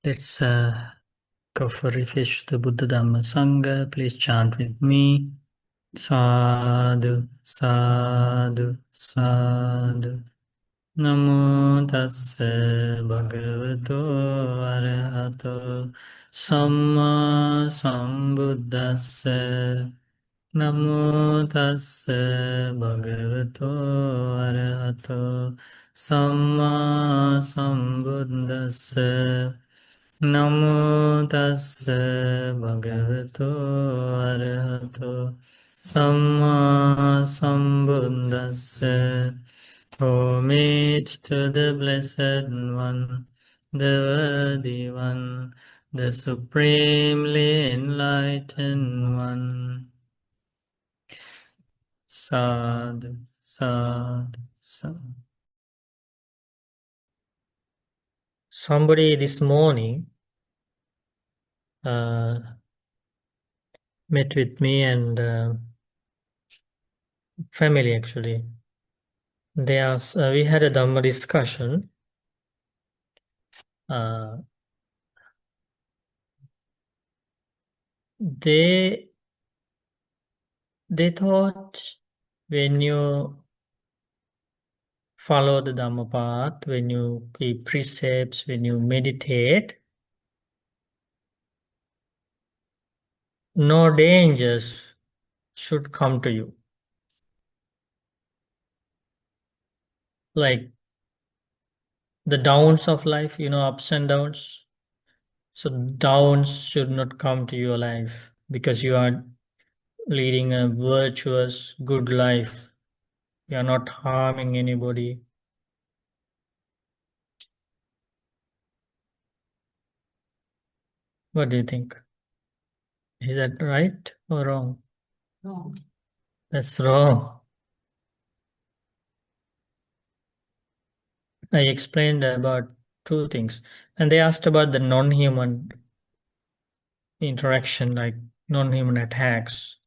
Let's go for refresh the Buddha Dhamma Sangha. Please chant with me. Sadhu, sadhu, sadhu. Namo tassa bhagavato arahato samma sambuddhassa. Namo tassa bhagavato arahato samma sambuddhassa. Namo tassa bhagavato arahato samma sambuddhassa. Homage to the Blessed One, the Worthy One, the Supremely Enlightened One. Sadhu, sadhu, sadhu. Somebody this morning met with me and family actually. We had a Dhamma discussion. Uh, they thought when you follow the Dhamma path, when you keep precepts, when you meditate, no dangers should come to you. Like the downs of life, ups and downs. So downs should not come to your life because you are leading a virtuous, good life. You are not harming anybody. What do you think? Is that right or wrong? Wrong. That's wrong. I explained about two things. And they asked about the non-human interaction, like non-human attacks.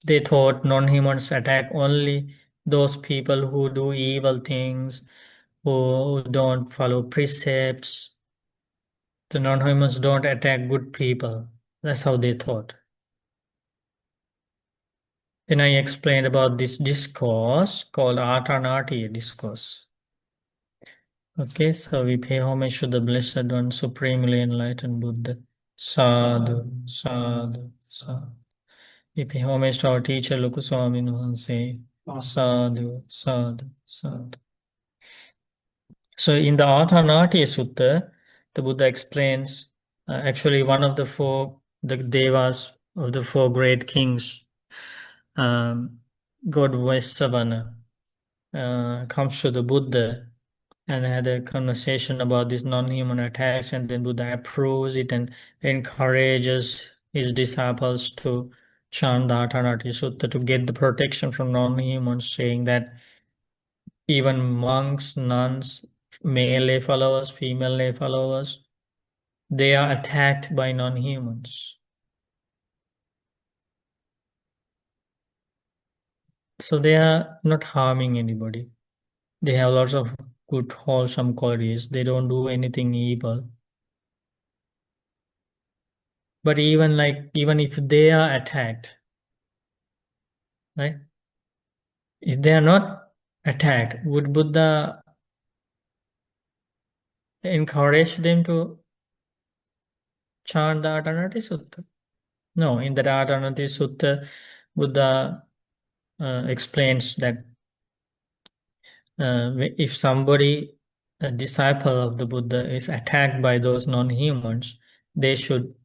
They thought non-humans attack only those people who do evil things, who don't follow precepts. The non-humans don't attack good people. That's how they thought. Then I explained about this discourse called Atanati discourse. Okay, so we pay homage to the Blessed One, Supremely Enlightened Buddha. Sadhu, sadhu, sadhu. We pay homage to our teacher, Lukuswami Nuhanse. Sadhu, sadhu, sadhu. So in the Atanati Sutta, the Buddha explains actually one of the devas of the four great kings, God Vaisavana, comes to the Buddha and had a conversation about these non-human attacks, and then Buddha approves it and encourages his disciples to chant the Atanati Sutta to get the protection from non-humans, saying that even monks, nuns, male lay followers, female lay followers, they are attacked by non-humans. So they are not harming anybody. They have lots of good, wholesome qualities. They don't do anything evil. But even if they are attacked, right? If they are not attacked, would Buddha encourage them to chant the Atanati Sutta? No, in the Atanati Sutta, Buddha explains that if somebody, a disciple of the Buddha, is attacked by those non-humans, they should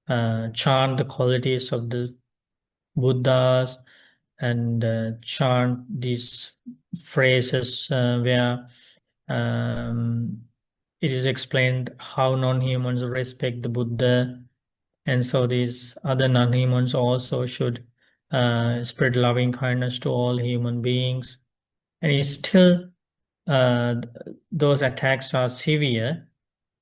chant the qualities of the Buddhas and chant these phrases where it is explained how non-humans respect the Buddha, and so these other non-humans also should spread loving kindness to all human beings. And it's still uh, those attacks are severe,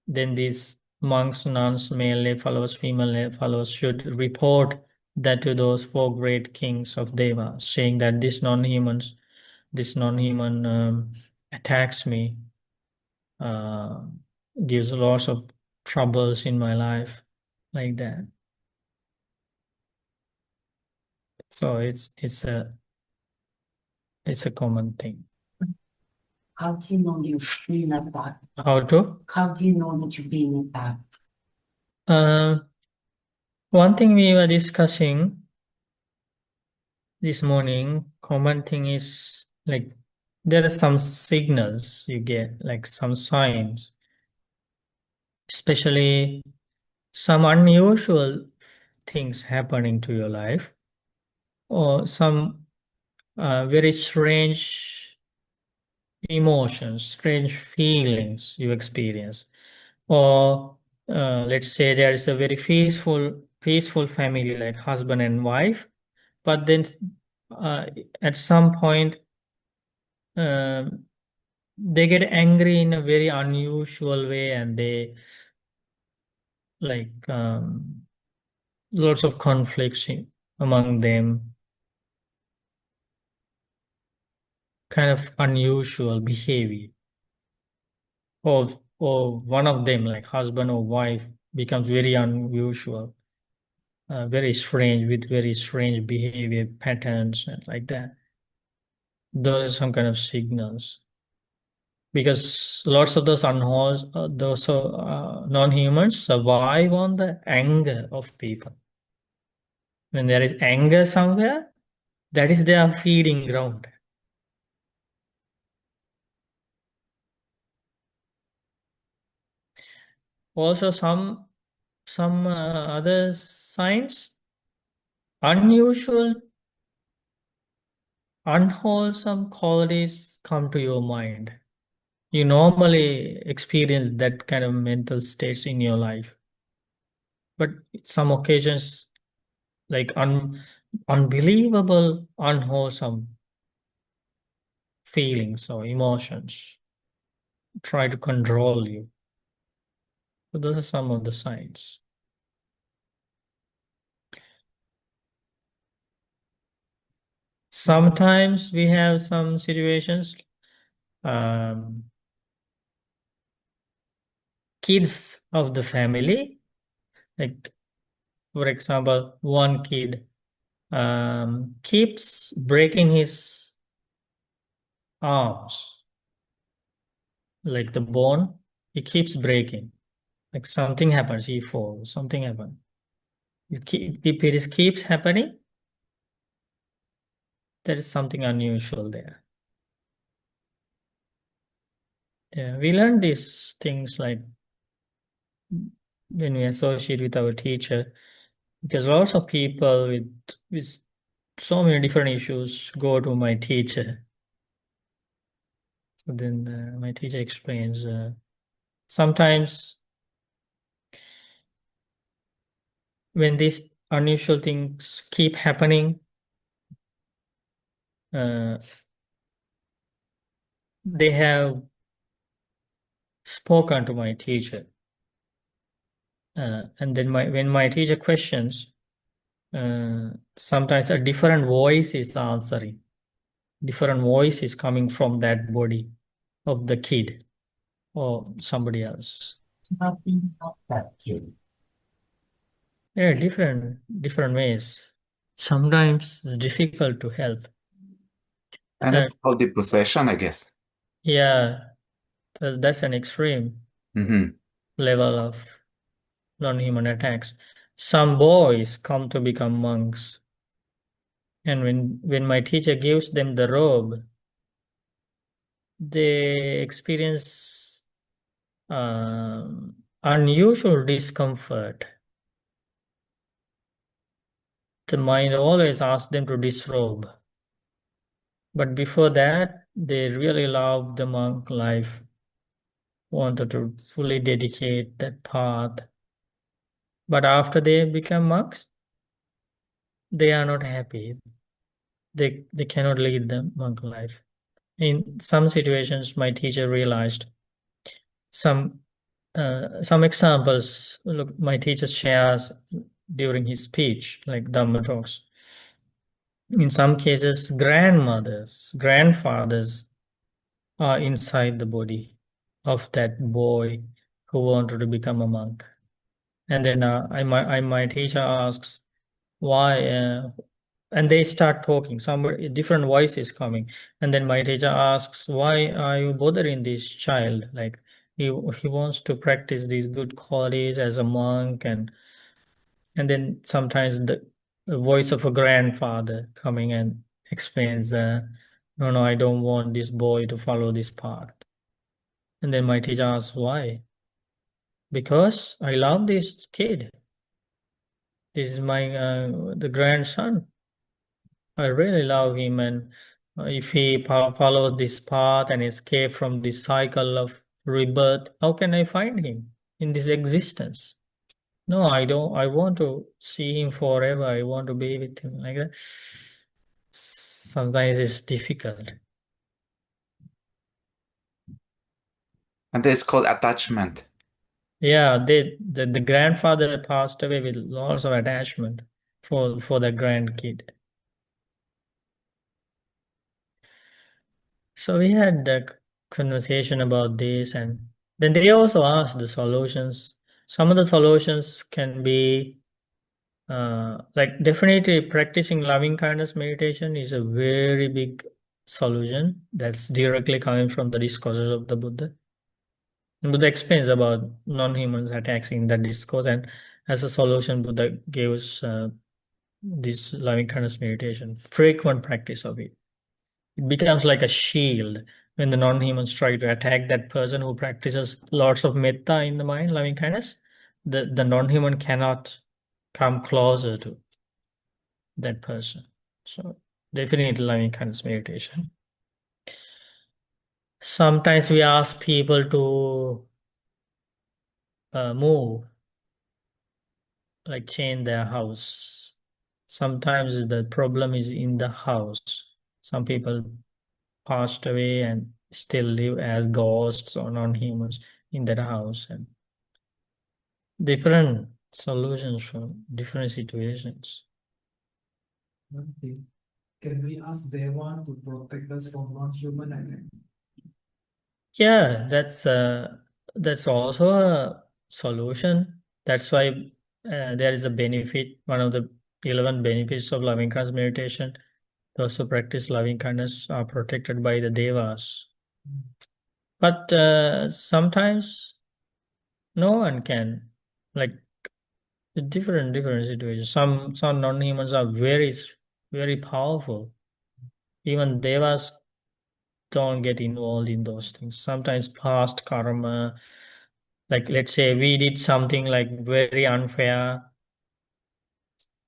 then these monks, nuns, male lay followers, female lay followers should report that to those four great kings of Deva, saying that this non-human attacks me, uh, gives lots of troubles in my life, like that. So it's a common thing. How do you know you're being like that? How to? How do you know that you're being like that? One thing we were discussing this morning, common thing is like there are some signals you get, like some signs, especially some unusual things happening to your life, or some very strange emotions, strange feelings you experience, or let's say there is a very peaceful family like husband and wife, but then uh, at some point um, they get angry in a very unusual way, and they like lots of conflicts among them, kind of unusual behavior, or one of them like husband or wife becomes very unusual, very strange, with very strange behavior patterns and like that. Those are some kind of signals, because lots of those non-humans survive on the anger of people. When there is anger somewhere, that is their feeding ground. Also, some other signs, unusual, unwholesome qualities come to your mind. You normally experience that kind of mental states in your life, but some occasions, like unbelievable, unwholesome feelings or emotions try to control you. So those are some of the signs. Sometimes we have some situations, um, kids of the family, like for example, one kid keeps breaking his arms, like the bone, he keeps breaking. Like something happens, he falls, something happens. If it keeps happening, there is something unusual there. Yeah, we learn these things like when we associate with our teacher, because lots of people with so many different issues go to my teacher. So then my teacher explains. Sometimes when these unusual things keep happening, uh, they have spoken to my teacher, and then when my teacher questions, sometimes a different voice is answering. Different voice is coming from that body of the kid or somebody else. How do you help that kid? Yeah, different ways. Sometimes it's difficult to help. And Uh, it's called the possession, I guess. yeah, that's an extreme Mm-hmm. level of non-human attacks. Some boys come to become monks, and when my teacher gives them the robe, they experience unusual discomfort. The mind always asks them to disrobe. But before that, they really loved the monk life, wanted to fully dedicate that path. But after they become monks, they are not happy. They cannot lead the monk life. In some situations, my teacher realized some some examples. Look, my teacher shares during his speech, like Dhamma talks. In some cases, grandmothers, grandfathers are inside the body of that boy who wanted to become a monk. And then my teacher asks why, and they start talking. Some different voices coming, and then my teacher asks, "Why are you bothering this child? Like he wants to practice these good qualities as a monk." And then sometimes the voice of a grandfather coming and explains, "No, I don't want this boy to follow this path." And then my teacher asks, "Why?" "Because I love this kid. This is my the grandson. I really love him, and if he follows this path and escape from this cycle of rebirth, how can I find him in this existence? No, I don't. I want to see him forever. I want to be with him like that." Sometimes it's difficult. And it's called attachment. Yeah, the grandfather passed away with lots of attachment for the grandkid. So we had a conversation about this, and then they also asked the solutions. Some of the solutions can be like definitely practicing loving kindness meditation is a very big solution that's directly coming from the discourses of the Buddha. And Buddha explains about non-humans attacking the discourse, and as a solution, Buddha gives this loving kindness meditation, frequent practice of it. It becomes like a shield when the non-humans try to attack that person who practices lots of metta in the mind, loving kindness. The non-human cannot come closer to that person. So definitely loving kindness meditation. Sometimes we ask people to move, like change their house. Sometimes the problem is in the house. Some people passed away and still live as ghosts or non-humans in that house, and different solutions for different situations. Okay. Can we ask Deva to protect us from non-human attack? Yeah, that's also a solution. That's why there is a benefit. One of the 11 benefits of loving kindness meditation. Those who practice loving kindness are protected by the devas. But sometimes no one can, like different situations. Some non-humans are very powerful. Even devas don't get involved in those things. Sometimes past karma, like let's say we did something like very unfair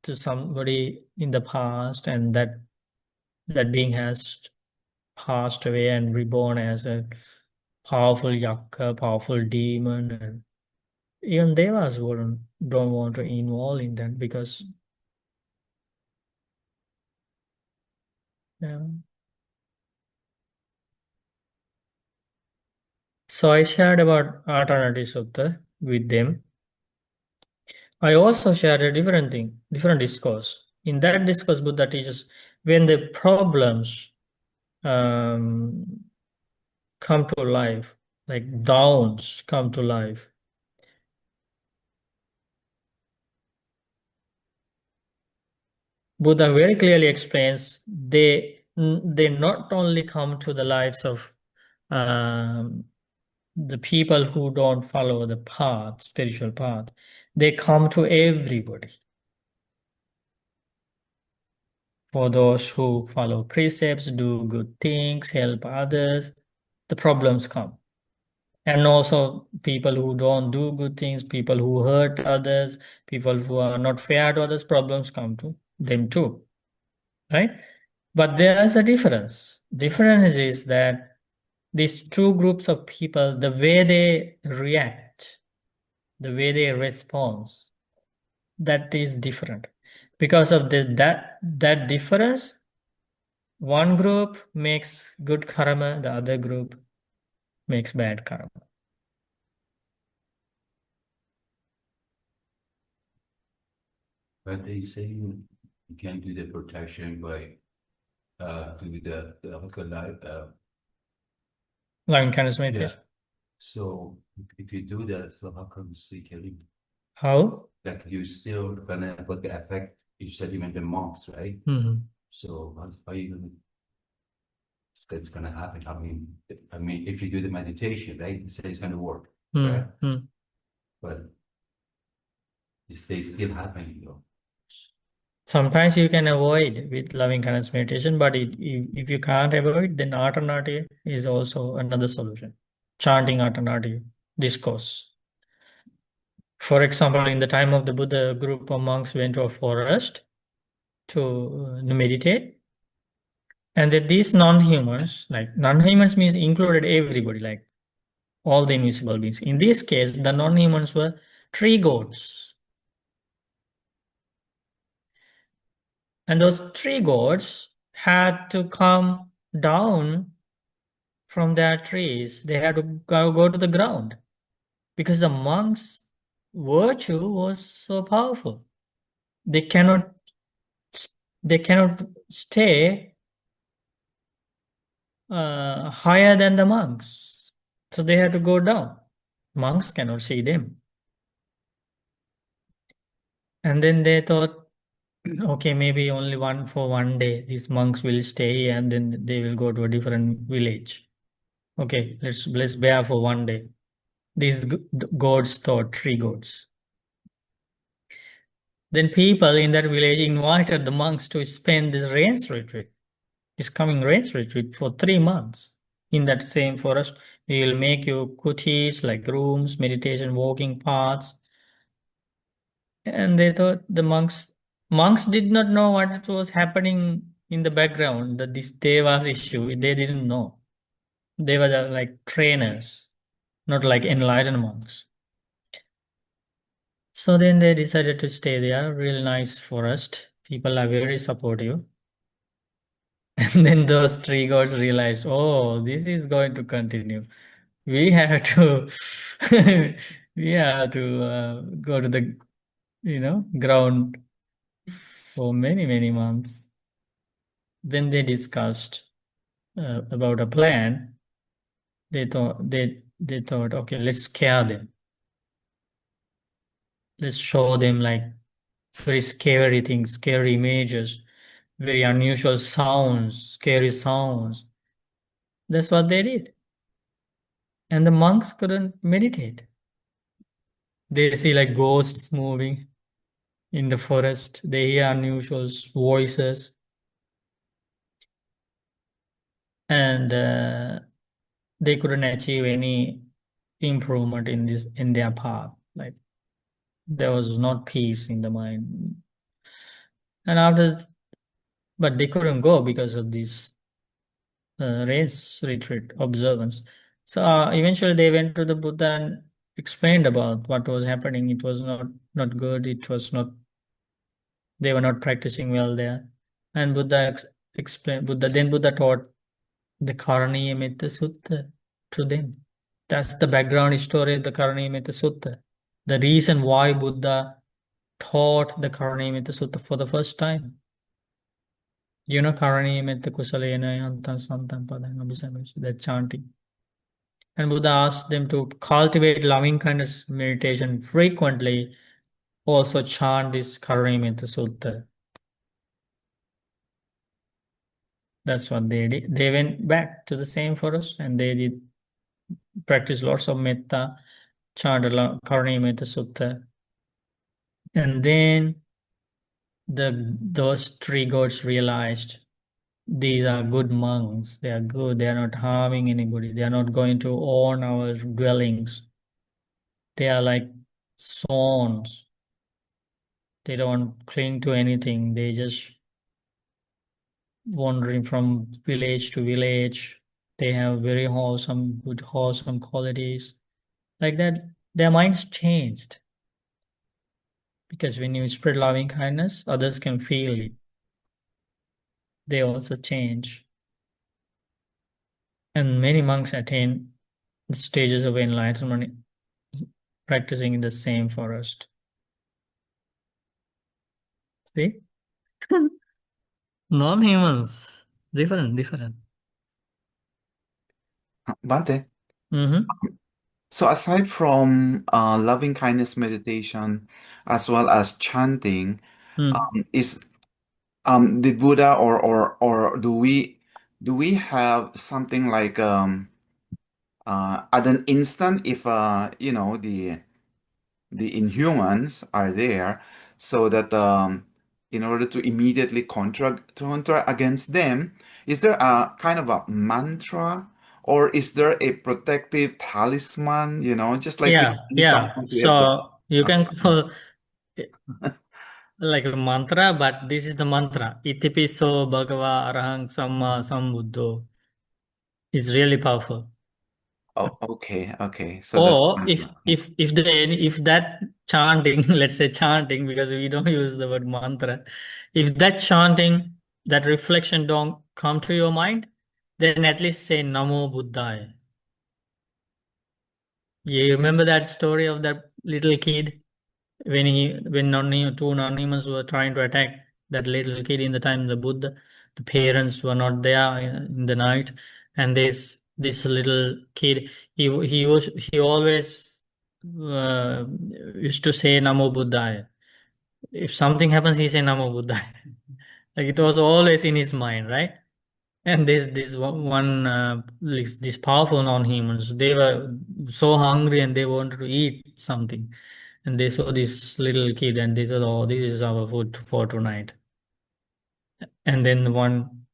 to somebody in the past, and that being has passed away and reborn as a powerful yakka, powerful demon, and even devas don't want to involve in that because yeah. So I shared about alternative sutta with them. I also shared a different thing, different discourse. In that discourse, Buddha teaches when the problems come to life, like downs come to life, Buddha very clearly explains they not only come to the lives of the people who don't follow the path, spiritual path, they come to everybody. For those who follow precepts, do good things, help others, the problems come. And also people who don't do good things, people who hurt others, people who are not fair to others, problems come to them too, right? But there is a difference. Difference is that these two groups of people, the way they react, the way they respond, that is different. Because of that difference, one group makes good karma, the other group makes bad karma. But they say you can do the protection by do the life Loving kindness meditation. So if you do that, so how come you can How? like you still gonna put the effect? You said you meant the monks, right? Mhm. So how are you gonna? That's gonna happen. I mean, if you do the meditation, right? You say it's gonna work, right? Mm. But it stays still happening, Sometimes you can avoid with loving kindness meditation, but if you can't avoid, then alternative is also another solution. Chanting alternative discourse. For example, in the time of the Buddha, a group of monks went to a forest to meditate. And that these non-humans, like non-humans means included everybody, like all the invisible beings. In this case, the non-humans were tree gods. And those tree gods had to come down from their trees. They had to go to the ground because the monks' virtue was so powerful. They cannot stay higher than the monks. So they had to go down. Monks cannot see them. And then they thought, okay, maybe only one day these monks will stay and then they will go to a different village. Okay, let's bear for one day. These gods thought, tree gods. Then people in that village invited the monks to spend this coming rains retreat for 3 months in that same forest. We will make you kutis like rooms, meditation, walking paths. And they thought the monks did not know what was happening in the background, that this devas issue, they didn't know. They were like trainers, not like enlightened monks. So then they decided to stay there, real nice forest. People are very supportive. And then those tree gods realized, oh, this is going to continue. We have to, we have to go to the, ground for many, many months. Then they discussed about a plan. They thought, okay, let's scare them. Let's show them like very scary things, scary images, very unusual sounds, scary sounds. That's what they did. And the monks couldn't meditate. They see like ghosts moving in the forest. They hear unusual voices. And they couldn't achieve any improvement in their path. Like there was not peace in the mind. And but they couldn't go because of this race retreat observance. So eventually they went to the Buddha and explained about what was happening. It was not good. It was not. They were not practicing well there. And explained. Buddha taught the Karaniya Metta Sutta to them. That's the background story of the Karaniya Metta Sutta. The reason why Buddha taught the Karaniya Metta Sutta for the first time. Karaniya Metta Kusalena Yantan Santan Padang Abhisamesha, that chanting. And Buddha asked them to cultivate loving kindness meditation frequently, also chant this Karaniya Metta Sutta. That's what they did. They went back to the same forest and they did practice lots of metta, chant Karaniya Metta Sutta. And then those three gods realized these are good monks. They are good. They are not harming anybody. They are not going to own our dwellings. They are like swans. They don't cling to anything. They just wandering from village to village. They have very good wholesome qualities. Like that, their minds changed. Because when you spread loving kindness, others can feel it. They also change. And many monks attain the stages of enlightenment practicing in the same forest. See? Non-humans. Different. Bante, Mm-hmm. So aside from loving kindness meditation as well as chanting, is the Buddha or do we have something like at an instant if you know the inhumans are there so that in order to immediately contra against them, is there a kind of a mantra or is there a protective talisman, you know, just like Yeah, in yeah. sometimes we have got So you can call it like a mantra, but this is the mantra. Itipiso Bhagava Arahang Samma Sambuddho. It's really powerful. oh okay so that's the Or mantra. Okay. if that chanting, let's say chanting, because we don't use the word mantra, if that chanting, that reflection don't come to your mind, then at least say Namo Buddhaya. You remember that story of that little kid when two non-humans were trying to attack that little kid in the time of the Buddha, the parents were not there in the night, and this little kid he always used to say Namo Buddhaya. If something happens, he say Namo Buddhaya. Like it was always in his mind, right? And this one these powerful non-humans, they were so hungry and they wanted to eat something, and they saw this little kid and they said, "Oh, this is our food for tonight." And then one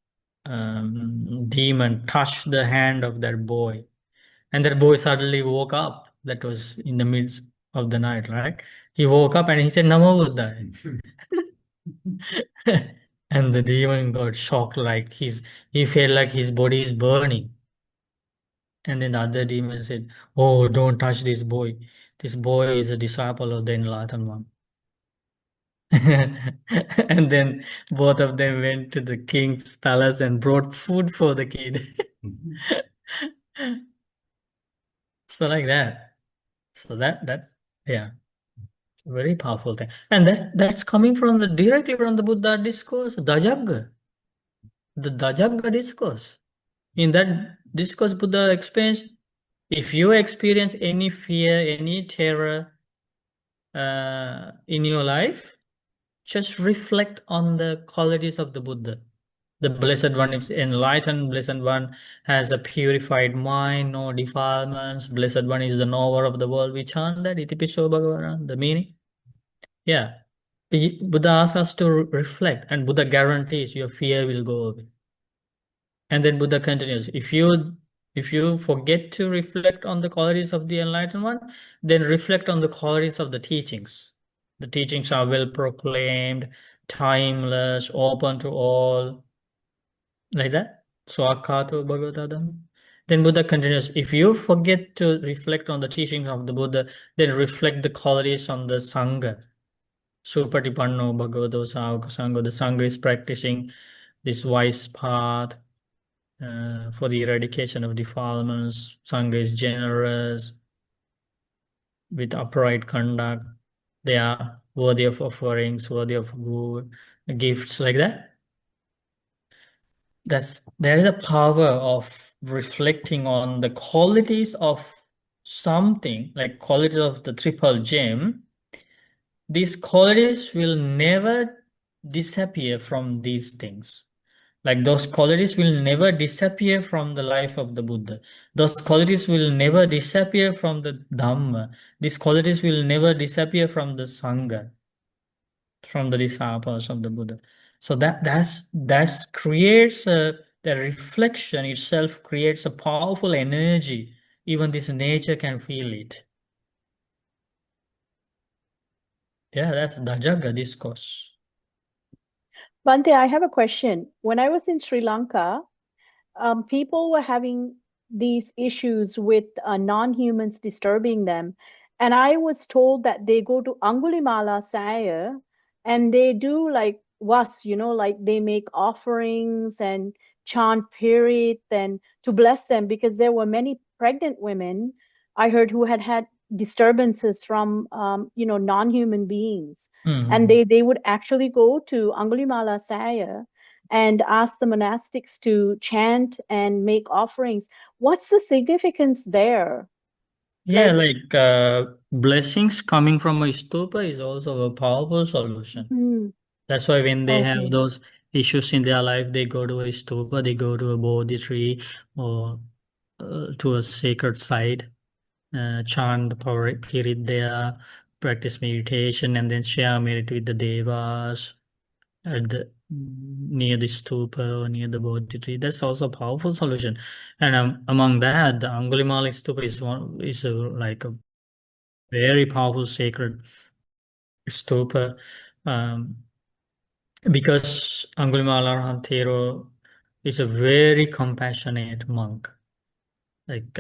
demon touched the hand of that boy, and that boy suddenly woke up. That was in the midst of the night, right? He woke up and he said, "Namo Buddhaya." And the demon got shocked, like he felt like his body is burning. And then the other demon said, "Oh, don't touch this boy. This boy is a disciple of the enlightened one." And then both of them went to the king's palace and brought food for the kid. So like that. So that yeah, very powerful thing. And that's coming from the directly from the Buddha discourse, Dajagga. The Dajagga discourse. In that discourse, Buddha explains if you experience any fear, any terror in your life, just reflect on the qualities of the Buddha. The Blessed One is enlightened, Blessed One has a purified mind, no defilements, Blessed One is the knower of the world. We chant that, Itipiso Bhagavana, the meaning. Yeah. Buddha asks us to reflect, and Buddha guarantees your fear will go away. And then Buddha continues, if you forget to reflect on the qualities of the enlightened one, then reflect on the qualities of the teachings. The teachings are well proclaimed, timeless, open to all, like that. Swakato Bhagavatam. Then Buddha continues, if you forget to reflect on the teachings of the Buddha, then reflect the qualities on the Sangha. Supatipanno Bhagavato Sāvaka Sangha. The Sangha is practicing this wise path for the eradication of defilements. Sangha is generous with upright conduct. They are worthy of offerings, worthy of good gifts, like that. There is a power of reflecting on the qualities of something, like qualities of the triple gem. These qualities will never disappear from these things. Like those qualities will never disappear from the life of the Buddha. Those qualities will never disappear from the Dhamma. These qualities will never disappear from the Sangha, from the disciples of the Buddha. So that creates the reflection itself creates a powerful energy. Even this nature can feel it. Yeah, that's the Dajagga discourse. Bhante, I have a question. When I was in Sri Lanka, people were having these issues with non-humans disturbing them. And I was told that they go to Angulimala Saya and they do like was, like they make offerings and chant Pirit and to bless them because there were many pregnant women I heard who had disturbances from, non-human beings. And they would actually go to Angulimala Saya and ask the monastics to chant and make offerings. What's the significance there? Yeah, Like, blessings coming from a stupa is also a powerful solution. mm, That's why when they have okay. those issues in their life, they go to a stupa, they go to a bodhi tree or to a sacred site, chant the power period there, practice meditation, and then share merit with the devas at the near the stupa or near the bodhi tree. That's also a powerful solution. And among that, the Angulimala stupa is like a very powerful sacred stupa, because Angulimala Arhantero is a very compassionate monk. Like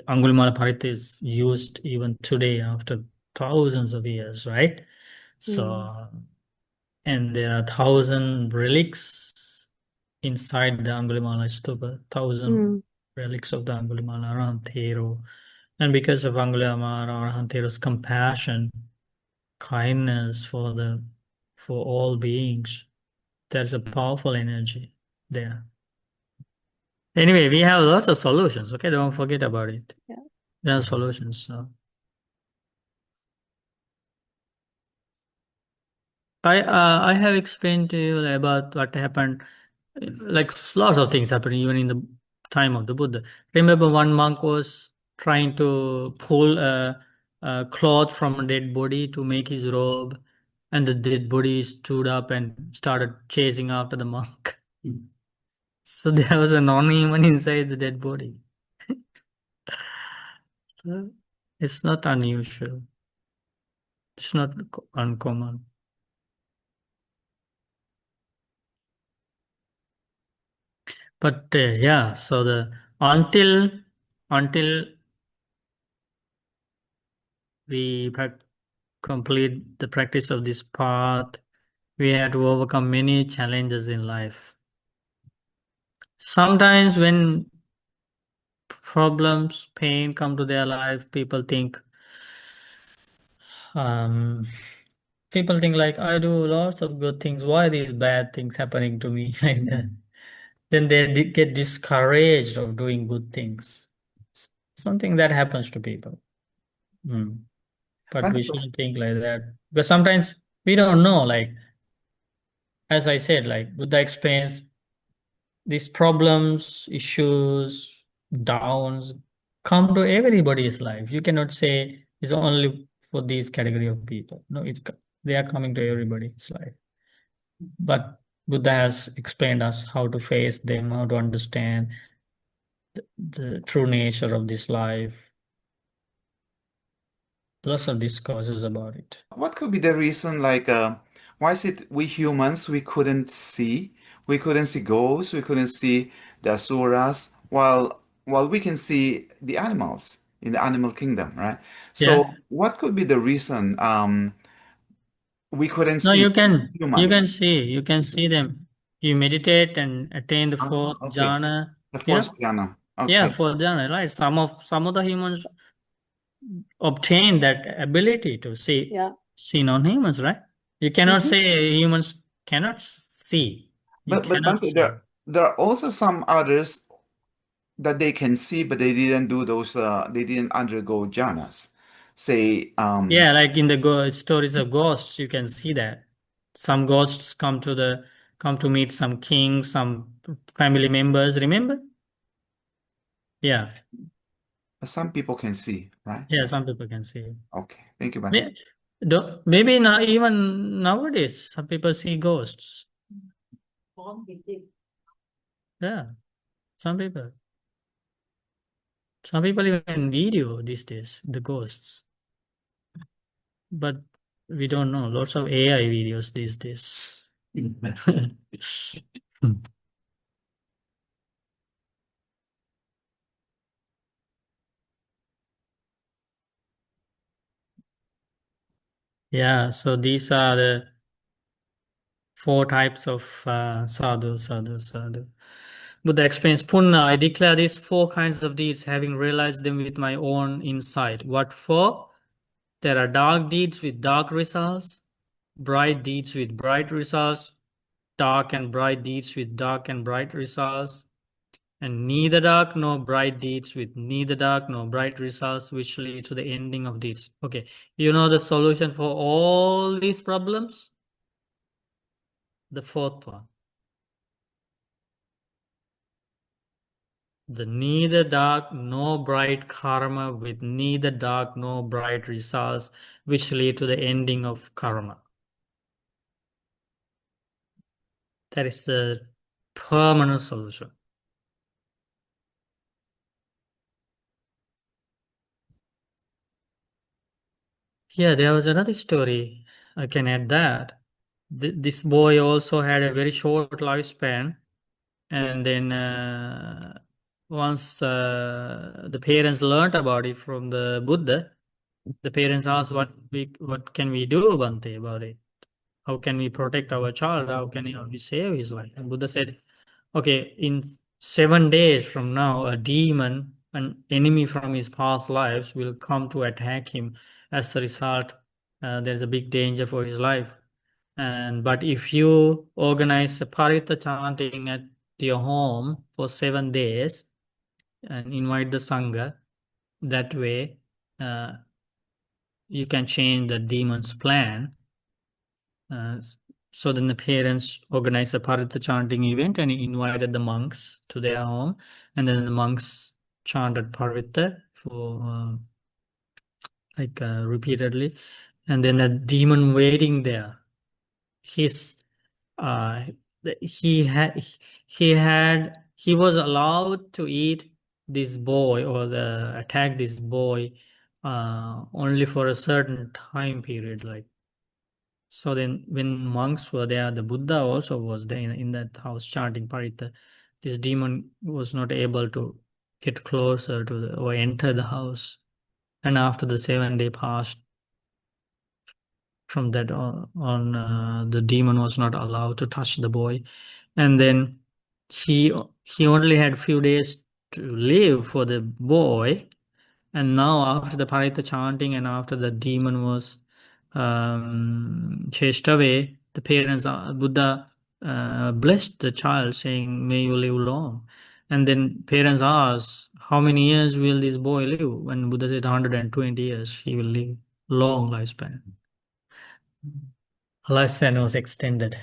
Angulimala Parita is used even today after thousands of years, right? So, and there are 1,000 relics inside the Angulimala stupa, 1,000 relics of the Angulimala Arhantero. And because of Angulimala Arhantero's compassion, kindness for all beings, there's a powerful energy there. Anyway, we have lots of solutions. Okay, don't forget about it. Yeah. There are solutions. So. I have explained to you about what happened. Like lots of things happened even in the time of the Buddha. Remember, one monk was trying to pull a cloth from a dead body to make his robe, and the dead body stood up and started chasing after the monk. So there was a non-human inside the dead body. It's not unusual. It's not uncommon. But yeah, so the until we complete the practice of this path, we have to overcome many challenges in life. Sometimes when problems, pain come to their life, um, people think like, I do lots of good things. Why these bad things happening to me like that? Then they get discouraged of doing good things. Something that happens to people. But we shouldn't think like that. Because sometimes we don't know, like, as I said, like Buddha explains, these problems, issues, downs come to everybody's life. You cannot say it's only for these category of people. No, they are coming to everybody's life. But Buddha has explained us how to face them, how to understand the true nature of this life. Lots of discourses about it. What could be the reason, like, why is it we humans, we couldn't see ghosts, we couldn't see the asuras, while we can see the animals in the animal kingdom, right? So Yeah. what could be the reason we couldn't No, see you human? can see them. You meditate and attain the Ah, fourth okay. jhana. The Yeah, fourth jhana. yeah, Okay. fourth jhana, right? Some of the humans obtain that ability to Yeah. see non-humans, right? You cannot say humans cannot see. You But cannot Bhante, see. there are also some others that they can see, but they didn't do those, they didn't undergo jhanas. Say, Yeah, like in the stories of ghosts, you can see that. Some ghosts come to meet some kings, some family members, remember? Yeah. some people can see, right? Yeah, some people can see. Okay. Thank you, Bhante. Maybe not even nowadays, some people see ghosts. Yeah, some people. Some people even video these days, the ghosts. But we don't know. Lots of AI videos these days. Yeah, so these are the four types of sadhu. Buddha explains, Punna, I declare these four kinds of deeds, having realized them with my own insight. What for? There are dark deeds with dark results, bright deeds with bright results, dark and bright deeds with dark and bright results. and neither dark nor bright deeds with neither dark nor bright results which lead to the ending of deeds. Okay, you know the solution for all these problems? The fourth one. The neither dark nor bright karma with neither dark nor bright results which lead to the ending of karma. That is the permanent solution. Yeah, there was another story. I can add that. This boy also had a very short lifespan, and then once the parents learned about it from the Buddha, the parents asked, "What can we do, Bhante, about it? How can we protect our child? How can we save his life?" And Buddha said, "Okay, in 7 days from now, a demon, an enemy from his past lives, will come to attack him. As a result, there's a big danger for his life. But if you organize a parita chanting at your home for 7 days and invite the sangha, that way uh, you can change the demon's plan." So then the parents organized a parita chanting event and invited the monks to their home, and then the monks chanted parita for repeatedly, and then a demon waiting there. His uh, he was allowed to eat this boy or attack this boy only for a certain time period, like. So then when monks were there, the Buddha also was there in that house chanting parita. This demon was not able to get closer to or enter the house. And after the 7 day passed, from that on, the demon was not allowed to touch the boy. And then he only had few days to live for the boy. And now after the parita chanting and after the demon was chased away, the parents, Buddha blessed the child, saying, "May you live long." And then parents asked, "How many years will this boy live?" When Buddha said 120 years, he will live long lifespan. Lifespan was extended.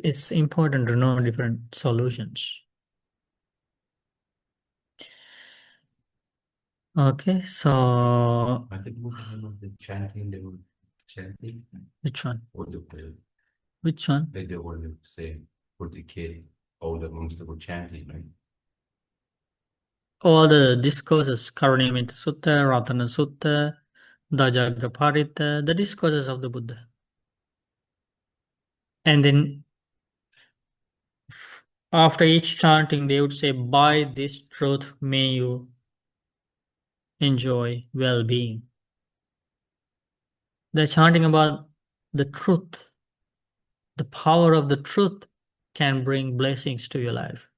It's important to know different solutions. Okay, so I think what about the chanting, they were chanting, which one? or Which one? like they were saying for the kid, all the monks that were chanting, right? All the discourses, Karunyamita Sutta, Ratana Sutta, Dajjhaparita, the discourses of the Buddha. And then after each chanting, they would say, "By this truth may you enjoy well-being." They're chanting about the truth. The power of the truth can bring blessings to your life.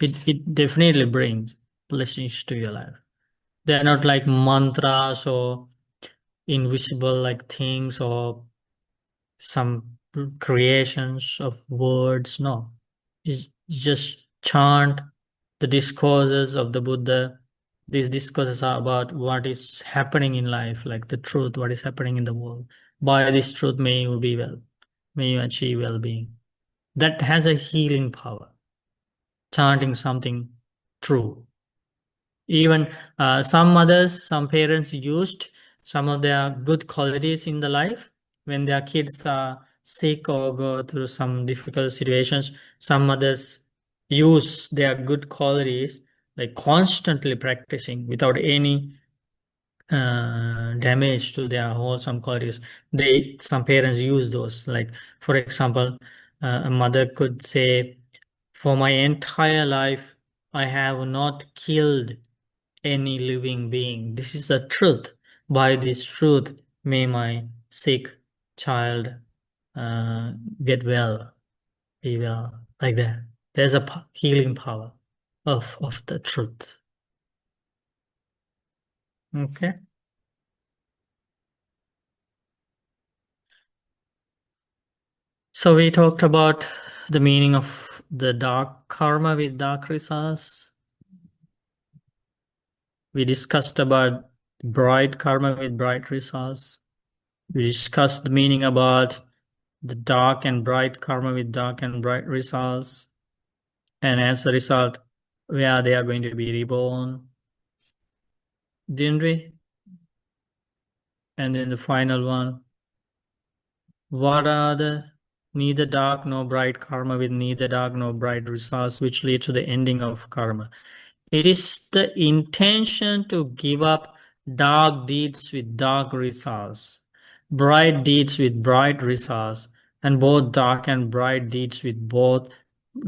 It definitely brings blessings to your life. They're not like mantras or invisible like things or some creations of words. No, it's just chant the discourses of the Buddha. These discourses are about what is happening in life, like the truth, what is happening in the world. By this truth, may you be well, may you achieve well-being. That has a healing power. Chanting something true. Even some parents used some of their good qualities in the life when their kids are sick or go through some difficult situations. Some mothers use their good qualities, like constantly practicing without any damage to their wholesome qualities. Some parents use those. Like, for example, a mother could say, "For my entire life, I have not killed any living being. This is the truth. By this truth, may my sick child uh, get well, be well." Like that. There's a healing power of the truth. Okay. So we talked about the meaning of the dark karma with dark results. We discussed about bright karma with bright results. We discussed the meaning about the dark and bright karma with dark and bright results. And as a result, where they are going to be reborn. Didn't we? And then the final one. What are the neither dark nor bright karma with neither dark nor bright results which lead to the ending of karma? It is the intention to give up dark deeds with dark results, bright deeds with bright results, and both dark and bright deeds with both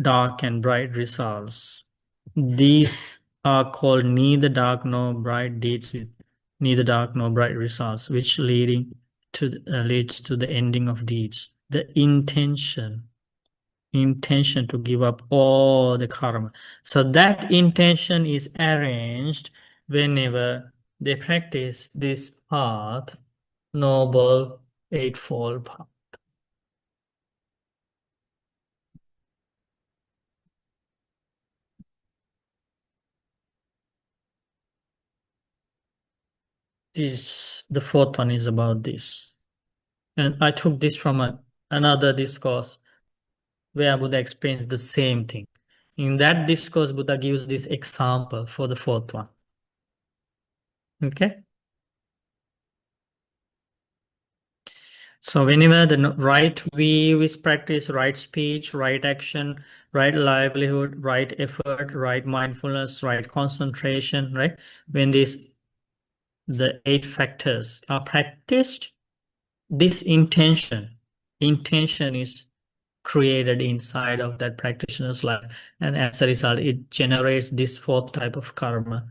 dark and bright results. These are called neither dark nor bright deeds with neither dark nor bright results, which leads to the ending of deeds. The intention to give up all the karma. So that intention is arranged whenever they practice this path, noble eightfold path. The fourth one is about this. And I took this from another discourse where Buddha explains the same thing. In that discourse, Buddha gives this example for the fourth one. Okay? So whenever the right view is practiced, right speech, right action, right livelihood, right effort, right mindfulness, right concentration, right? When the 8 factors are practiced, this intention is created inside of that practitioner's life. And as a result, it generates this fourth type of karma.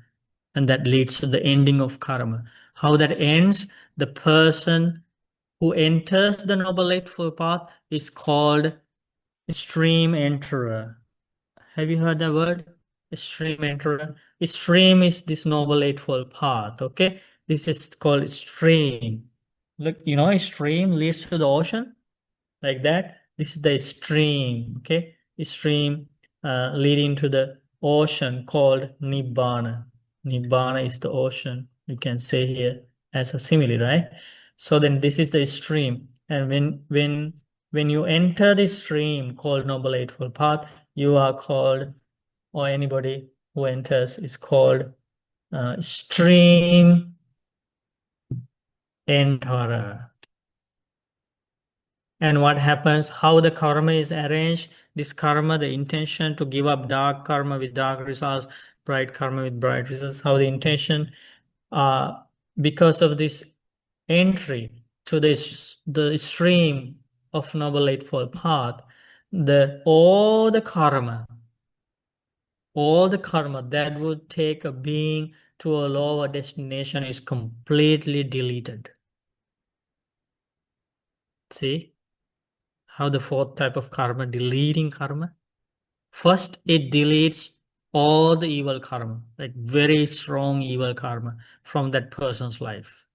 And that leads to the ending of karma. How that ends, the person who enters the Noble Eightfold Path is called stream enterer. Have you heard that word? Stream enterer. Stream is this Noble Eightfold Path, okay? This is called stream. Look, a stream leads to the ocean, like that. This is the stream, okay? Stream leading to the ocean called Nibbana. Nibbana is the ocean, you can say here as a simile, right? So then this is the stream. And when you enter the stream called Noble Eightfold Path, you are called, or anybody who enters is called stream enterer. And what happens, how the karma is arranged, this karma, the intention to give up dark karma with dark results, bright karma with bright results, how the intention, because of this entry to the stream of Noble Eightfold Path, all the karma that would take a being to a lower destination is completely deleted. See? How the fourth type of karma, deleting karma. First, it deletes all the evil karma, like very strong evil karma from that person's life.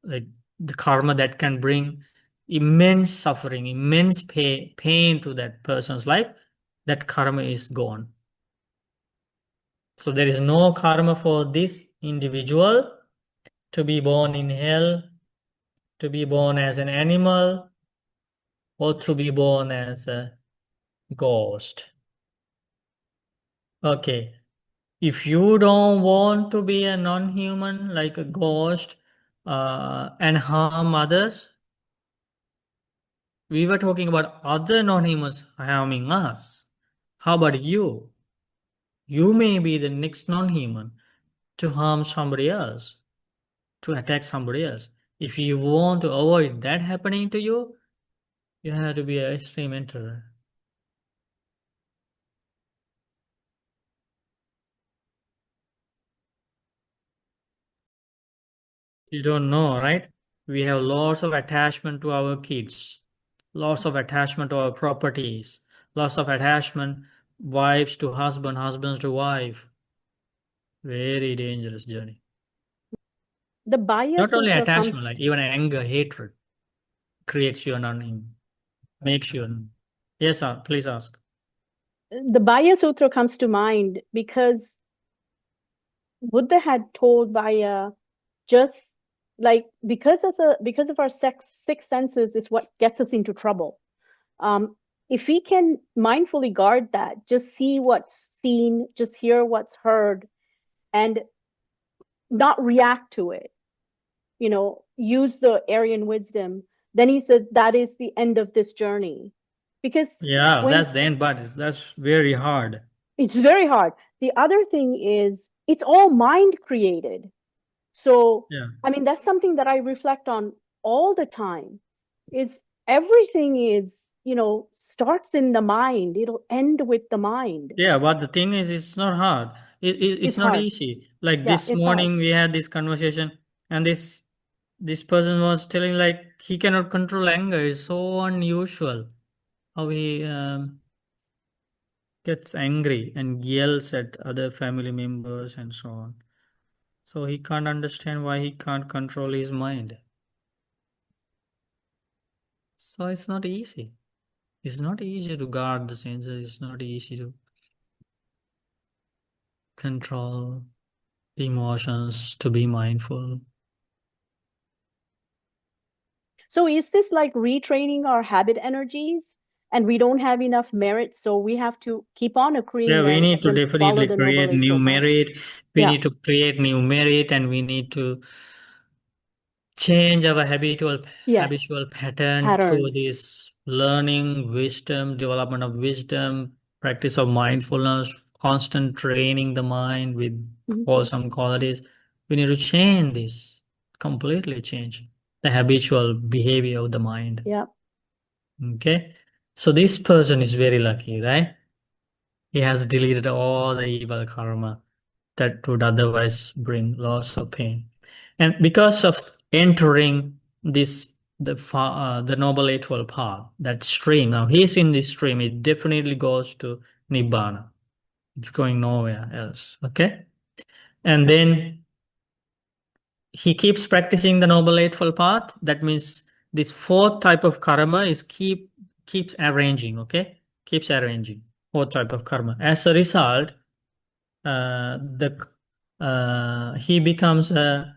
Like the karma that can bring immense suffering, immense pain to that person's life, that karma is gone. So there is no karma for this individual to be born in hell, to be born as an animal, or to be born as a ghost. Okay, if you don't want to be a non-human like a ghost and harm others, we were talking about other non-humans harming us. How about you? You may be the next non-human to harm somebody else, to attack somebody else. If you want to avoid that happening to you, you have to be an extreme enterer. You don't know, right? We have lots of attachment to our kids, lots of attachment to our properties, lots of attachment, wives to husband, husbands to wife. Very dangerous journey. The Baya Not only Sutra attachment, comes. like even anger, hatred creates you an non-human. make sure. Yes, sir, please ask. The Bhaya Sutra comes to mind because Buddha had told Bhaya, just like because of our six senses is what gets us into trouble. If we can mindfully guard that, just see what's seen, just hear what's heard, and not react to it, use the Aryan wisdom, then he said that is the end of this journey. Because Yeah, when that's the end, but that's very hard. it's very hard. The other thing is it's all mind created. So, Yeah. I mean, that's something that I reflect on all the time is everything is, starts in the mind. It'll end with the mind. Yeah, but the thing is, it's not hard. It's It's not hard. easy. Like Yeah, this it's hard. morning, we had this conversation, and this person was telling like he cannot control anger. It's so unusual how he gets angry and yells at other family members and so on. So he can't understand why he can't control his mind. So it's not easy. It's not easy to guard the senses. It's not easy to control emotions, to be mindful. So is this like retraining our habit energies? And we don't have enough merit, so we have to keep on accruing Yeah, we need merits to and follow definitely the Noble create new Eightfold Path. merit. We Yeah. need to create new merit, and we need to change our habitual Yes. pattern through Patterns. this learning, wisdom, development of wisdom, practice of mindfulness, constant training the mind with wholesome qualities. We need to change this, completely change the habitual behavior of the mind. Yeah. Okay. So this person is very lucky, right? He has deleted all the evil karma that would otherwise bring loss of pain. And because of entering the Noble Eightfold Path, that stream, now he's in this stream, it definitely goes to Nibbana. It's going nowhere else. Okay? And then he keeps practicing the Noble Eightfold Path. That means this fourth type of karma keeps arranging, okay? Keeps arranging. Fourth type of karma. As a result, he becomes a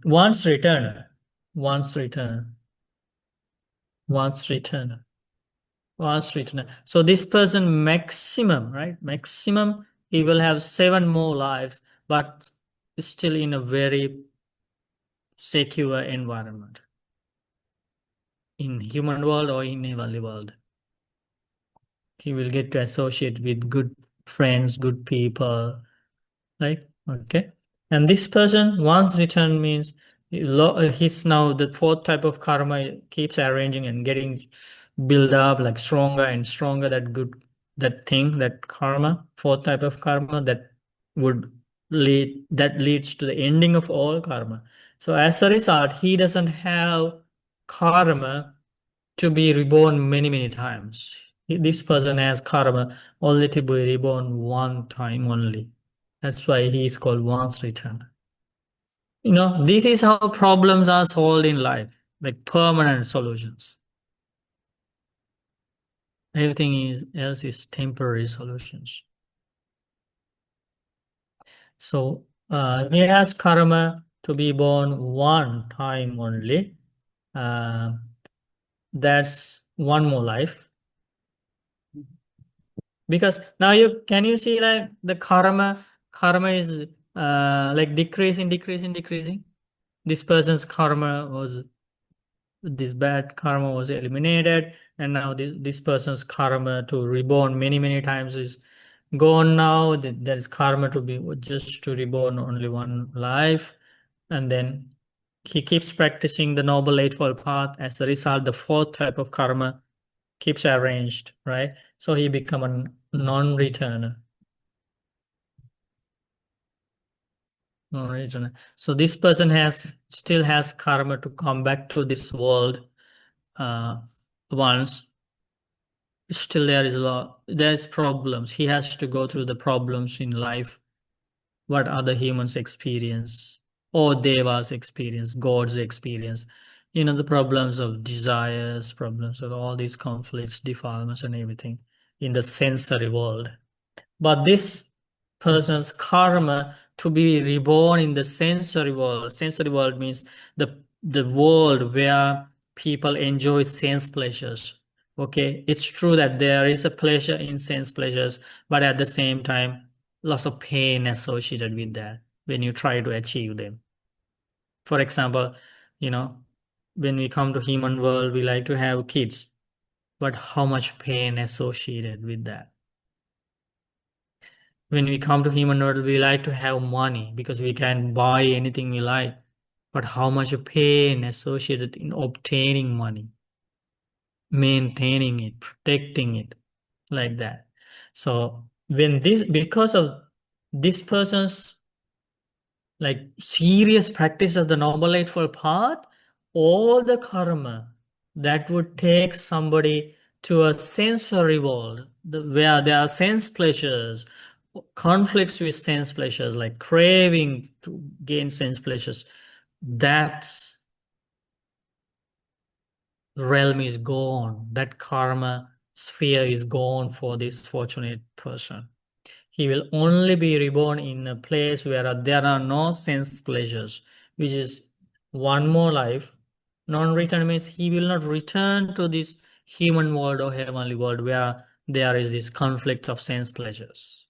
once returner, once returner, once returner, once returner. So this person maximum, right? Maximum, he will have 7 more lives, but still in a very secure environment, in human world or in heavenly world. He will get to associate with good friends, good people, right? Okay. And this person, once return means he's now the fourth type of karma keeps arranging and getting build up like stronger and stronger, that karma, fourth type of karma that leads to the ending of all karma. So as a result, he doesn't have karma to be reborn many, many times. This person has karma only to be reborn one time only. That's why he is called once return. This is how problems are solved in life, like permanent solutions. Everything else is temporary solutions. So he has karma to be born one time only. That's one more life. Because now can you see like the karma is like decreasing. This person's this bad karma was eliminated, and now this person's karma to reborn many times is gone now. There is karma to be just to reborn only one life, and then he keeps practicing the Noble Eightfold Path. As a result, the fourth type of karma keeps arranged, right? So he become a non-returner. Non-returner. So this person still has karma to come back to this world once. Still there's problems. He has to go through the problems in life, what other humans experience, or devas experience, gods experience. the problems of desires, problems of all these conflicts, defilements, and everything in the sensory world. But this person's karma to be reborn in the sensory world. Sensory world means the world where people enjoy sense pleasures. Okay, it's true that there is a pleasure in sense pleasures, but at the same time, lots of pain associated with that when you try to achieve them. For example, when we come to human world, we like to have kids, but how much pain associated with that? When we come to human world, we like to have money because we can buy anything we like, but how much pain associated in obtaining money, maintaining it, protecting it, like that. So because of this person's like serious practice of the Noble Eightfold Path, all the karma that would take somebody to a sensory world where there are sense pleasures, conflicts with sense pleasures, like craving to gain sense pleasures, that realm is gone. That karma sphere is gone for this fortunate person. He will only be reborn in a place where there are no sense pleasures, which is one more life. Non-return means he will not return to this human world or heavenly world where there is this conflict of sense pleasures.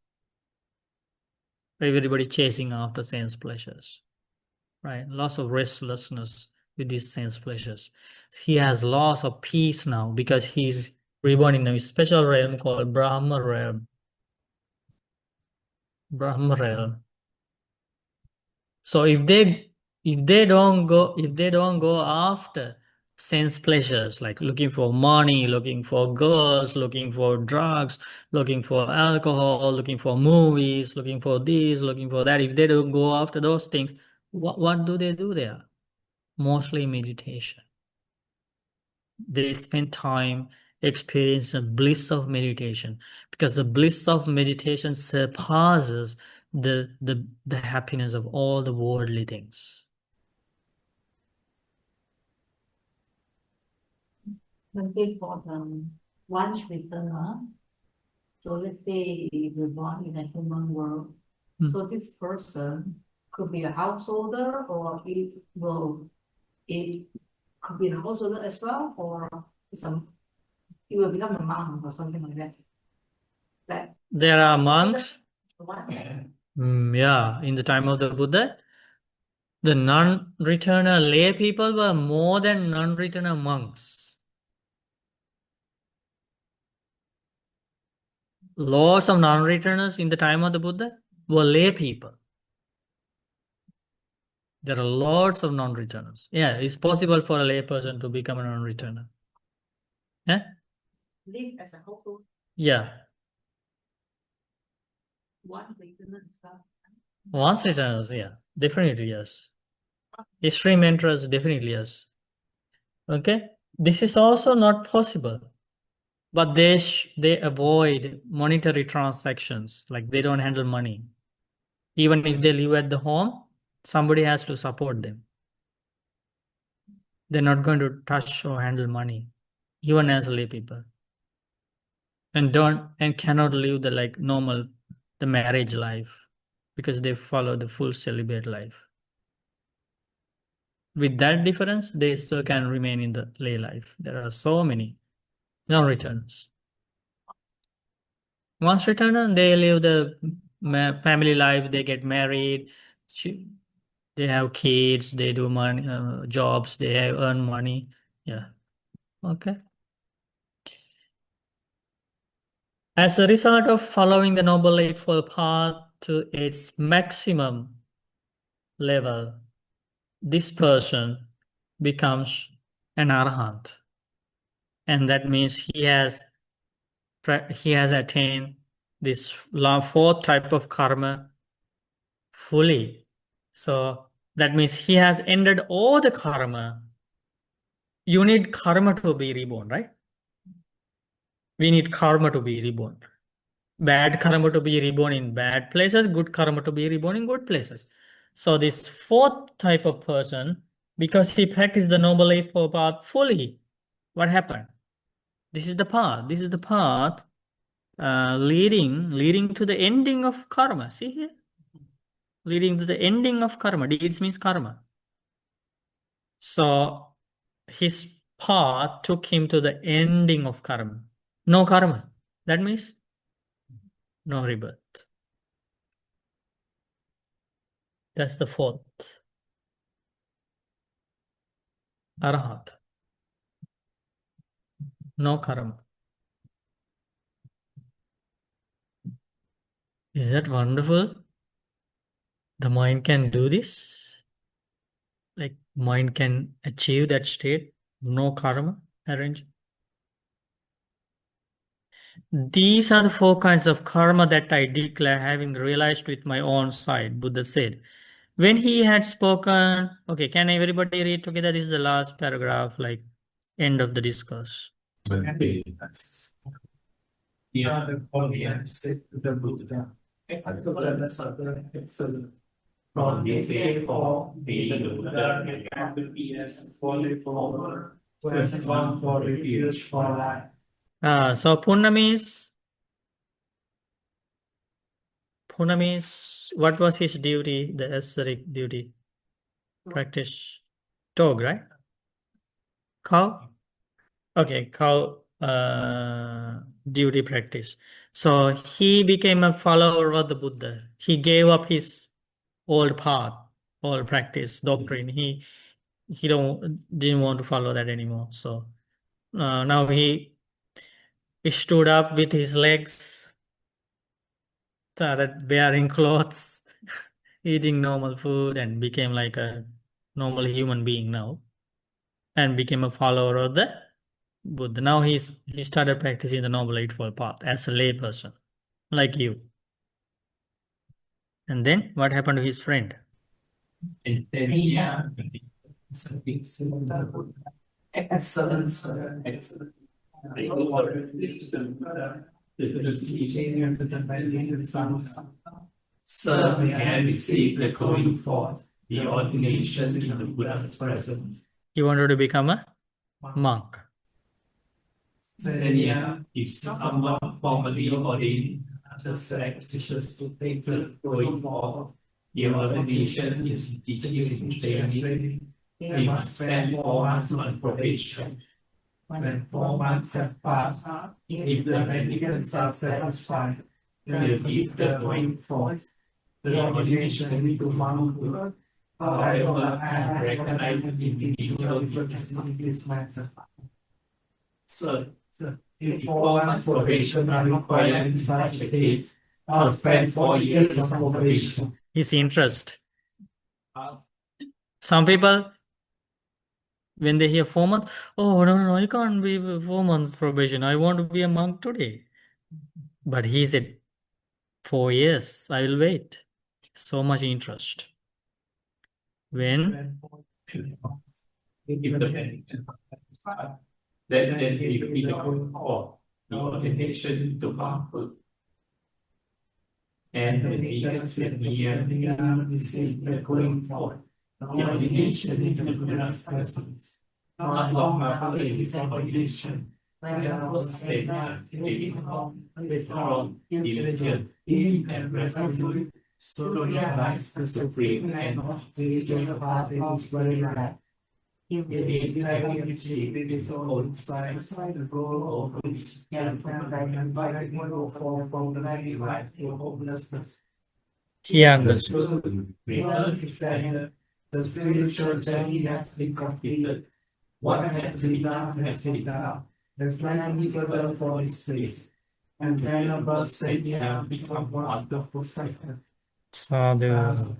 Everybody chasing after sense pleasures, right? Lots of restlessness with these sense pleasures. He has loss of peace now because he's reborn in a special realm called Brahma realm. Brahma realm. So if they don't go after sense pleasures, like looking for money, looking for girls, looking for drugs, looking for alcohol, looking for movies, looking for this, looking for that, if they don't go after those things, what do they do there? Mostly meditation. They spend time experiencing the bliss of meditation, because the bliss of meditation surpasses the happiness of all the worldly things. Maybe for one returner. So let's say we're born in a human world. So this person could be a householder, or it could be a householder as well, or it will become a monk or something like that. There are monks. One. Yeah, in the time of the Buddha, the non-returner lay people were more than non-returner monks. Lots of non-returners in the time of the Buddha were lay people. There are lots of non-returners. Yeah, it's possible for a lay person to become a non-returner. Yeah? Live as a household. Yeah. One returner as well. Once returners, yeah. Definitely, yes. Extreme interest, definitely, yes. Okay? This is also not possible. But they avoid monetary transactions, like they don't handle money. Even if they live at the home, somebody has to support them. They're not going to touch or handle money, even as lay people. And cannot live the marriage life, because they follow the full celibate life. With that difference, they still can remain in the lay life. There are so many non-returns. Once returner, they live the family life, they get married, they have kids, they do money, jobs, they earn money. Yeah. Okay. As a result of following the Noble Eightfold Path to its maximum level, this person becomes an arahant. And that means he has attained this fourth type of karma fully. So that means he has ended all the karma. You need karma to be reborn, right? We need karma to be reborn. Bad karma to be reborn in bad places, good karma to be reborn in good places. So this fourth type of person Because he practiced the Noble Eightfold Path fully. What happened? This is the path. This is the path leading to the ending of karma. See here? Leading to the ending of karma. Deeds means karma. So his path took him to the ending of karma. No karma. That means no rebirth. That's the fourth. Arahat. No karma. Is that wonderful? The mind can do this? Like mind can achieve that state? No karma arranged. These are the four kinds of karma that I declare, having realized with my own sight, Buddha said. When he had spoken, okay, can everybody read together? This is the last paragraph, like end of the discourse. From this day forth, the Buddha can be as fully forward, who has gone for refuge for life. So Puna means, what was his duty, the ascetic duty? Practice dog, right? Cow? Okay, cow duty practice. So he became a follower of the Buddha. He gave up his old path, old practice, doctrine. He didn't want to follow that anymore. So now he stood up with his legs, started wearing clothes, eating normal food, and became like a normal human being now, and became a follower of the Buddha. Now he started practicing the Noble Eightfold Path as a lay person, like you. And then what happened to his friend? Excellence. Sir, may I receive the going forth, the ordination in the Buddha's presence. He wanted to become a monk. Then, if someone formally ordained the select wishes to take the going forth, the ordination is teaching and training. They must spend 4 months on probation. When 4 months have passed, if the applicants are satisfied, they will give the going forth. The ordination to monkhood. However, I have recognized individual differences in this matter. So, if 4 months probation are required in such a case, I'll spend 4 years of probation. His interest. Some people, when they hear 4 months, oh no, I can't be 4 months probation. I want to be a monk today. But he said, 4 years, I will wait. So much interest. When Then he will be going forth, the ordination to monkhood. And when he gets near the end, the going forth, the ordination in the Buddha's presence. Not long after his ordination, when I was said, withdrawn, diligent, and resolute, so realize the supreme end of spiritual path in his very life. He having achieved in his own sight the goal of which can invited him to fall from the very life to hopelessness. he understood. Realized that the spiritual journey has been completed. What had to be done has been done. There's nothing further for his place. And then above said, yeah, become one of perfection. Sadhu.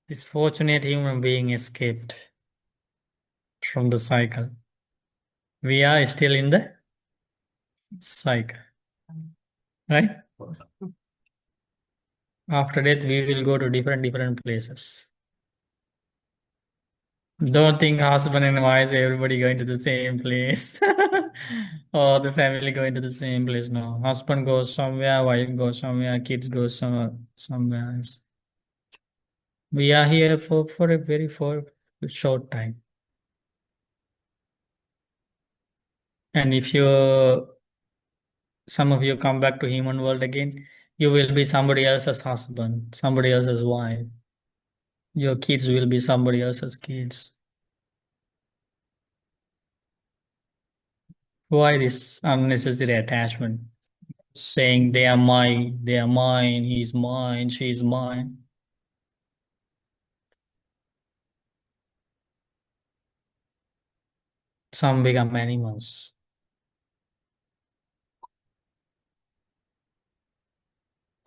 This fortunate human being escaped from the cycle. We are still in the cycle. Right? After death, we will go to different places. Don't think husband and wife, everybody going to the same place. Or the family going to the same place. No. Husband goes somewhere, wife goes somewhere, kids go somewhere else. We are here for a very short time. And if some of you come back to human world again, you will be somebody else's husband, somebody else's wife. Your kids will be somebody else's kids. Why this unnecessary attachment? Saying they are mine, he's mine, she's mine. Some become animals.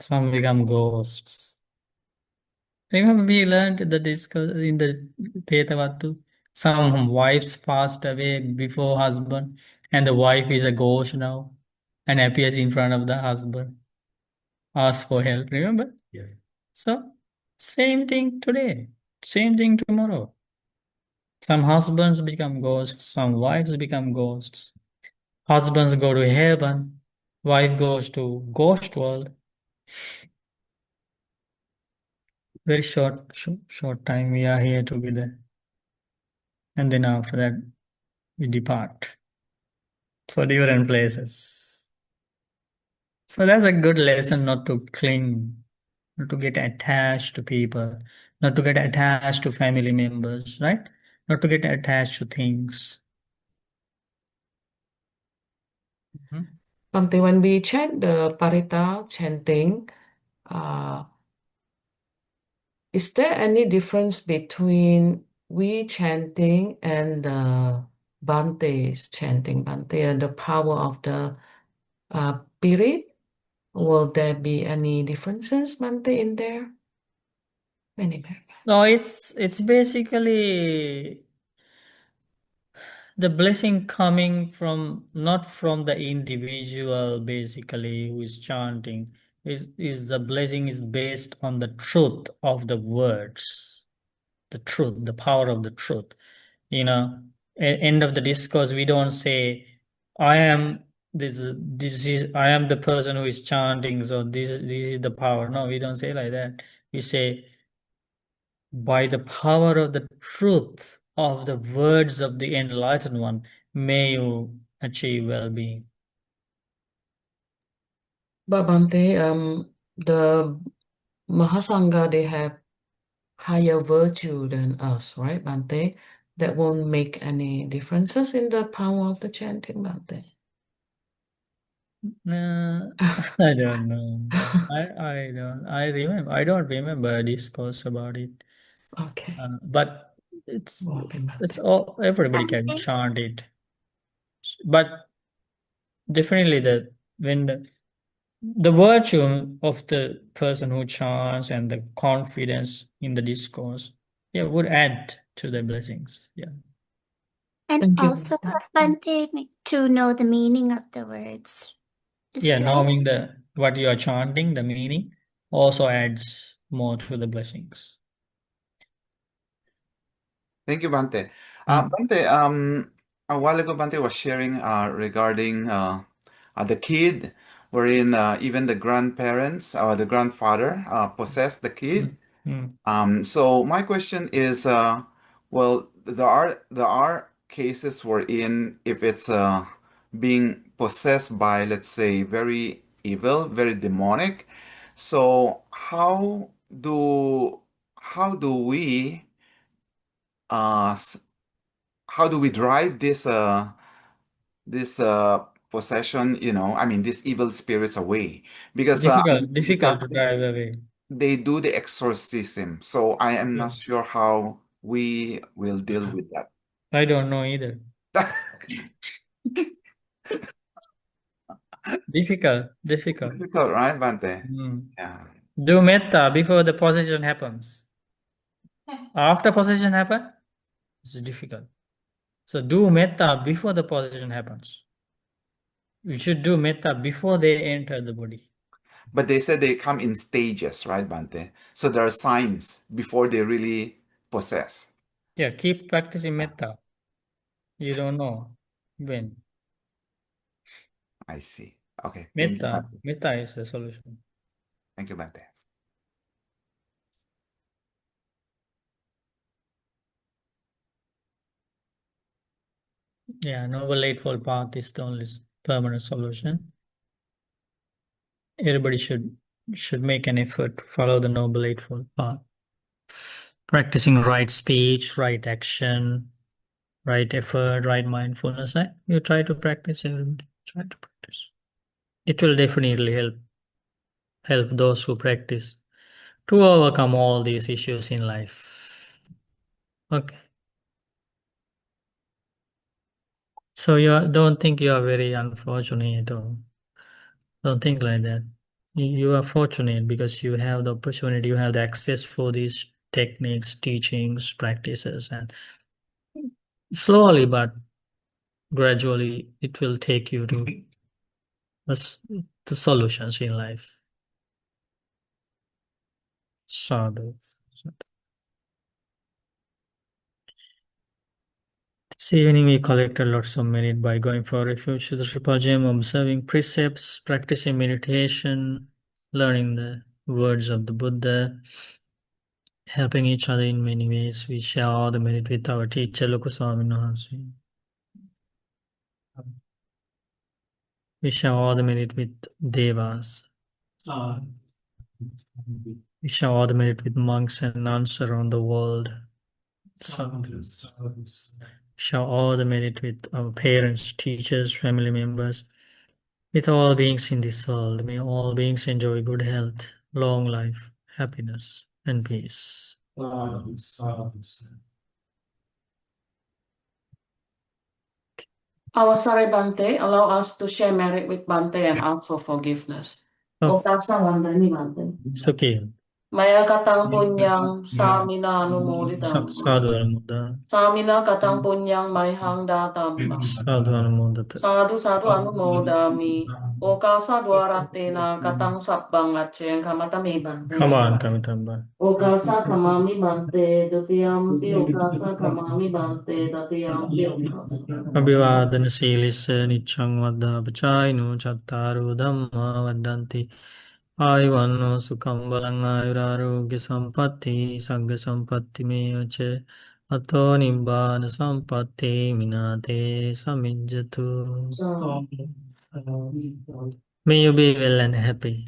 Some become ghosts. Remember we learned the discuss in the Petavatu, some wives passed away before husband, and the wife is a ghost now and appears in front of the husband, asks for help, remember? Yes. So, same thing today, same thing tomorrow. Some husbands become ghosts, some wives become ghosts. Husbands go to heaven, wife goes to ghost world. Very short time we are here together. And then after that, we depart for different places. So that's a good lesson not to cling, not to get attached to people, not to get attached to family members, right? Not to get attached to things. Mhm. Bhante, when we chant the Parita chanting, is there any difference between we chanting and the Bhante's chanting, Bhante, and the power of the spirit? Will there be any differences, Bhante, in there? No, it's basically the blessing coming from not from the individual basically who is chanting is the blessing is based on the truth of the words, the truth, the power of the truth. You know, end of the discourse we don't say I am this is I am the person who is chanting, so this is the power. No, we don't say like that. We say by the power of the truth of the words of the enlightened one, may you achieve well-being. But Bhante, the Mahasangha, they have higher virtue than us, right, Bhante? That won't make any differences in the power of the chanting, Bhante. I don't know. I don't remember a discourse about it. Okay. But Okay, it's Bhante. all everybody can chant it. But definitely when the virtue of the person who chants and the confidence in the discourse, yeah, would add to the blessings. Yeah. And Thank you. also, Bhante, to know the meaning of the words. Is Yeah, it right? knowing what you are chanting, the meaning, also adds more to the blessings. Thank you, Bante. Mm. Bante, a while ago, Bante was sharing regarding the kid, wherein even the grandparents or the grandfather possessed the kid. Mm. So my question is, well, there are cases wherein if it's being possessed by, let's say, very evil, very demonic. So how do we uh, s- how do we drive this possession, I mean, these evil spirits away? Because Difficult to drive away. they do the exorcism. So I am Yeah. not sure how we will deal with that. I don't know either. Difficult. Difficult, right, Bante? Mm. Yeah. Do metta before the possession happens. After possession happen, it's difficult. So do metta before the possession happens. We should do metta before they enter the body. But they said they come in stages, right, Bante? So there are signs before they really possess. Yeah, keep practicing metta. You don't know when. I see. Okay. Thank you, Bante. Metta is the solution. Thank you, Bante. Yeah, Noble Eightfold Path is the only permanent solution. Everybody should make an effort to follow the Noble Eightfold Path. Practicing right speech, right action, right effort, right mindfulness. You try to practice and try to practice. It will definitely help those who practice to overcome all these issues in life. Okay. So don't think you are very unfortunate or don't think like that. You are fortunate because you have the opportunity, you have the access for these techniques, teachings, practices, and slowly but gradually it will take you to the solutions in life. Sadhu. This evening we collected lots of merit by going for refuge to the Triple Gem, observing precepts, practicing meditation, learning the words of the Buddha, helping each other in many ways. We share all the merit with our teacher, Lokuswami Maharaj. We share all the merit with Devas. We share all the merit with monks and nuns around the world. Share all the merit with our parents, teachers, family members, with all beings in this world. May all beings enjoy good health, long life, happiness, and peace. Our Sari Bante allow us to share merit with Bante and ask for forgiveness. Oh. Okasa Wandani Bante. Suki. Maya katang punyang samina anumoditamba. Sadhu Anumodha. Samina katang punyang maihang datamba. Sadhu Anumodha. Sadhu sadhu anumodami. Okasa dwaratena katang sabbang aceng kamatami Bante. Come on, Kamitamba. Okasa kamami Bante dutiyampi okasa kamami Bante datiyampi okasa. Abhivadana Silisa Nichang Vada Pachaino Chattaru Dhamma Vadanti Ayuvanno Sukham Balang Ayurarogya Sampatti Sagga Sampatti Meyache Ato Nibbana Sampatti Minate Samijjatu. May you be well and happy.